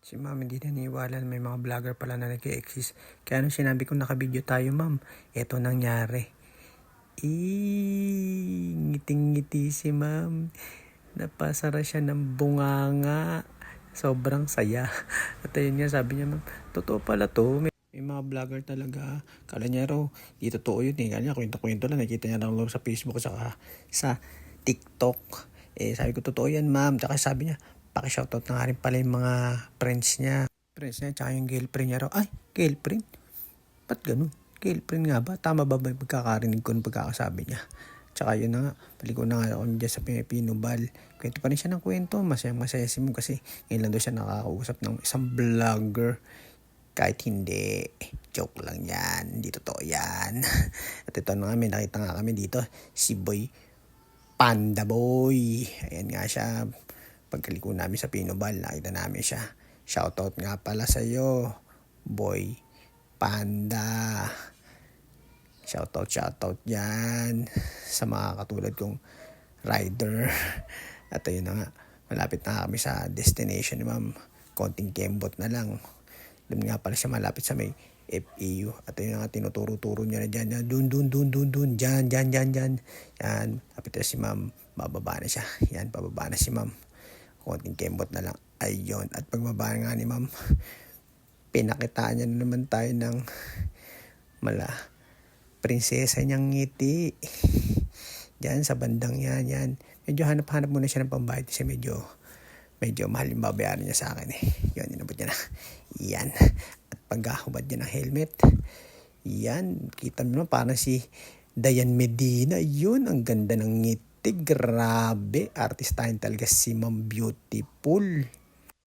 Si ma'am hindi naniwala na may mga vlogger pala na nag-exist. Kaya nung sinabi ko nakabideo tayo ma'am, eto nangyari. Ngiting-ngiti si ma'am. Napasara siya ng bunganga. Sobrang saya. At ayun nga sabi niya ma'am, totoo pala to. May mga vlogger talaga. Kala niya raw, di totoo yun eh. Kanya kwento-kwento lang. Nakita niya lang sa Facebook at saka sa TikTok. Sabi ko totoo yan ma'am. Tsaka sabi niya, paki-shoutout na nga rin pala yung mga friends niya. Tsaka yung girlfriend niya raw. Ay, girlfriend? Ba't ganun? Girlfriend nga ba? Tama ba yung pagkakarinig ko ng pagkakasabi niya? Tsaka yun na nga, paligo na nga ako dyan sa Pilipino Bal. Kwento pa rin siya ng kwento. Masaya si mo kasi ngayon lang daw siya nakakausap ng isang vlogger. Kahit hindi, joke lang yan. Hindi totoo yan. At ito na nga, may nakita nga kami dito. Si Boy Panda Boy. Ayan nga siya. Pagkaliko namin sa Pinobal, nakita namin siya. Shoutout nga pala sa'yo, Boy Panda. Shoutout yan sa mga katulad kong rider. At ayun na nga, malapit na kami sa destination ni ma'am. Konting kembot na lang. Doon nga pala siya malapit sa may FEU. At ayun na nga, tinuturo-turo niya na dyan. Dun. Dyan. Yan, lapit na si ma'am. Bababa na siya. Yan, bababa na si ma'am. Konting kembot na lang. Ayun. At pagbaba nga ni ma'am, pinakitaan niya na naman tayo ng prinsesa niyang ngiti. Diyan sa bandang yan. Medyo hanap-hanap muna siya ng pambayad kasi medyo mahal yung babayaran niya sa akin eh. Yun, inabot niya na. Yan. At paghahubad niya ng helmet, yan. Kita mo naman parang si Dayan Medina. Yun, ang ganda ng ngiti. Grabe. Artistahin talaga si Ma'am Beautiful.